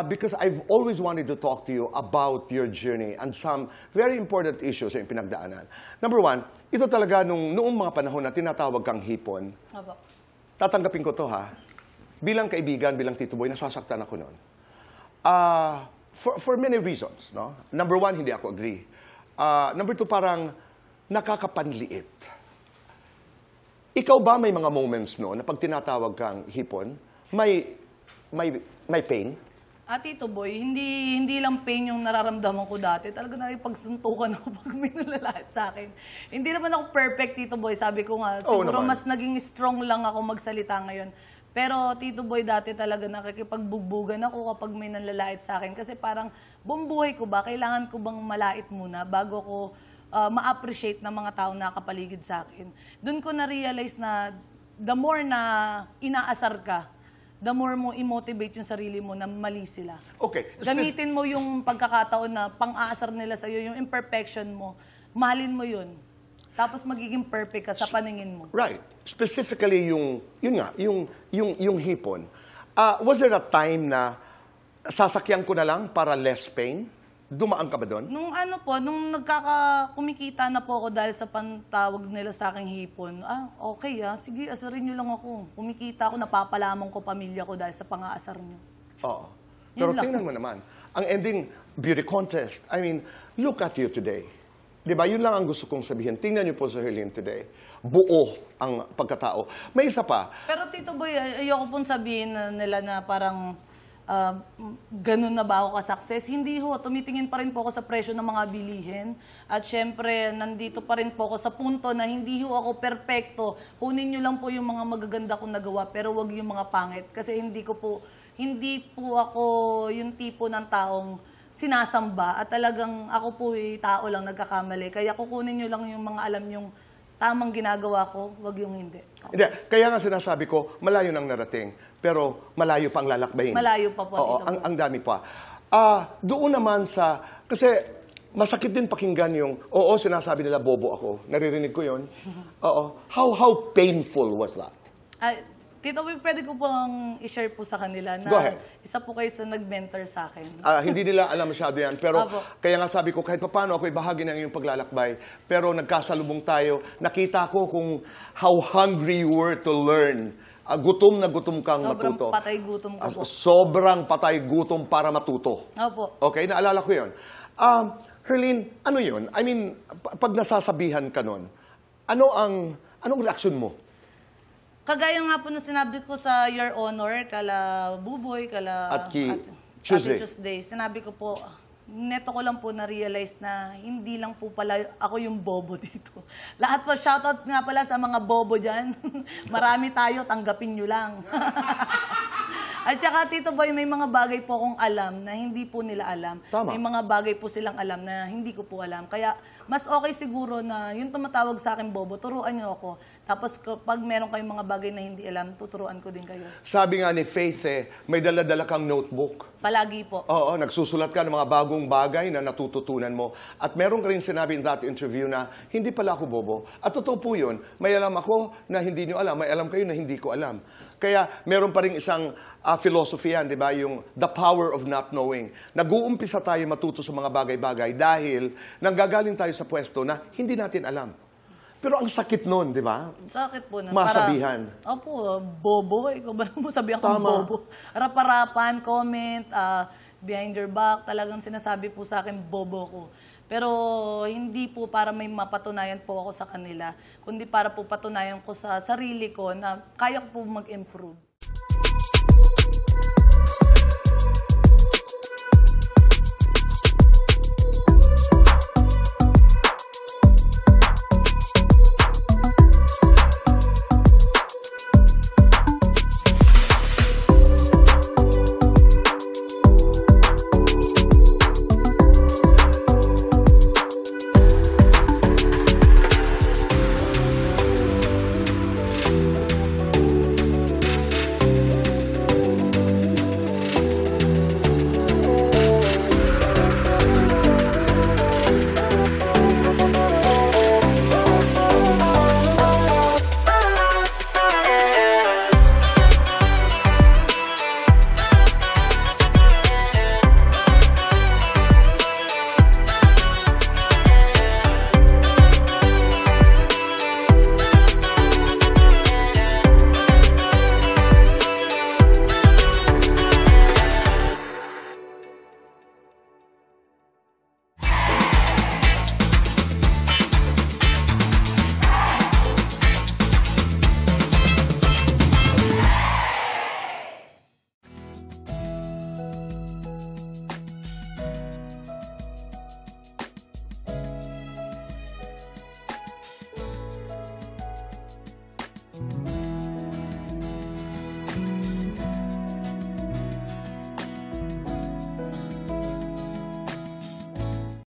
because I've always wanted to talk to you about your journey and some very important issues yung pinagdaanan. Number one, ito talaga noong mga panahon na tinatawag kang hipon. Opo. Tatanggapin ko to ha. Bilang kaibigan, bilang Tito Boy, nasasaktan ako noon. For many reasons. No? Number one, hindi ako agree. Number two, parang nakakapanliit. Ikaw ba may mga moments no na pag tinatawag kang hipon, may pain? Tito Boy, hindi lang pain yung nararamdaman ko dati. Talaga nakipagsuntukan ako pag may nalalait sa akin. Hindi naman ako perfect, Tito Boy. Sabi ko nga, siguro mas naging strong lang ako magsalita ngayon. Pero, Tito Boy, dati talaga nakikipagbugbugan ako kapag may nalalait sa akin. Kasi parang, buong buhay ko ba, kailangan ko bang malait muna bago ko ma-appreciate ng mga tao na kapaligid sa akin. Doon ko na-realize na the more na inaasar ka, the more mo i-motivate yung sarili mo na mali sila. Okay. Gamitin mo yung pagkakataon na pang-aasar nila sa'yo, yung imperfection mo, mahalin mo yun. Tapos magiging perfect ka sa paningin mo. Right. Specifically yung hipon. Was there a time na sasakyan ko na lang para less pain? Dumaan ka ba doon? Nung kumikita na po ako dahil sa pantawag nila sa aking hipon, okay sige, asarin niyo lang ako. Kumikita ako, napapalamang ko pamilya ko dahil sa pang-aasar niyo. Oo. Pero tingnan mo naman, ang ending beauty contest, I mean, look at you today. Diba? Yun lang ang gusto kong sabihin. Tingnan niyo po sa Herlin today. Buo ang pagkatao. May isa pa. Pero Tito Boy, ayoko pong sabihin nila na parang ganun na ba ako ka-success? Hindi ho. Tumitingin pa rin po ako sa presyo ng mga bilihin. At syempre, nandito pa rin po ako sa punto na hindi ho ako perpekto. Kunin nyo lang po yung mga magaganda kong nagawa, pero wag yung mga pangit. Kasi hindi po ako yung tipo ng taong sinasamba. At talagang ako po tao lang nagkakamali. Kaya kukunin nyo lang yung mga alam yung tamang ginagawa ko, wag yung hindi. Hindi. Kaya nga sinasabi ko, malayo nang narating. Pero malayo pang lalakbayin. Malayo pa po. Oo, ang dami pa. Doon naman kasi masakit din pakinggan yung, sinasabi nila bobo ako. Naririnig ko yun. Oo. How painful was that? Tito, pwede ko pong i-share po sa kanila na isa po kayo sa nag-mentor sa akin. Hindi nila alam masyado yan. Pero Opo. kaya nga sabi ko, kahit paano ako'y bahagi ng iyong paglalakbay. Pero nagkasalubong tayo. Nakita ko kung how hungry you were to learn. Gutom na gutom kang matuto. Sobrang patay gutom ko po. Sobrang patay gutom para matuto. Opo. Okay, naalala ko yun. Herlin, ano yun? I mean, pag nasasabihan ka nun, anong reaksyon mo? Kagaya nga po na sinabi ko sa Your Honor, kala Buboy, kala Tuesday, sinabi ko po, neto ko lang po na-realize na hindi lang po pala ako yung bobo dito. Lahat po, shoutout nga pala sa mga bobo dyan. Marami tayo, tanggapin nyo lang. At saka, Tito Boy, may mga bagay po akong alam na hindi po nila alam. Tama. May mga bagay po silang alam na hindi ko po alam. Kaya, mas okay siguro na yung tumatawag sa akin bobo, turuan nyo ako. Tapos, pag meron kayong mga bagay na hindi alam, tuturuan ko din kayo. Sabi nga ni Faith, may dala-dala kang notebook. Palagi po. Oo, nagsusulat ka ng mga bagong bagay na natututunan mo. At meron ka rin sinabi in that interview na, hindi pala ako bobo. At totoo po yun, may alam ako na hindi nyo alam, may alam kayo na hindi ko alam. Kaya meron pa rin isang philosophy yan, di ba? Yung the power of not knowing. Nag-uumpisa tayo matuto sa mga bagay-bagay dahil nanggagaling tayo sa pwesto na hindi natin alam. Pero ang sakit nun, di ba? Sakit po na. Masabihan. Opo, bobo. Ikaw ba naman sabihan kong bobo? Harap-harapan, comment, behind your back, talagang sinasabi po sa akin, bobo ko. Pero hindi po para may mapatunayan po ako sa kanila, kundi para po patunayan ko sa sarili ko na kaya ko po mag-improve.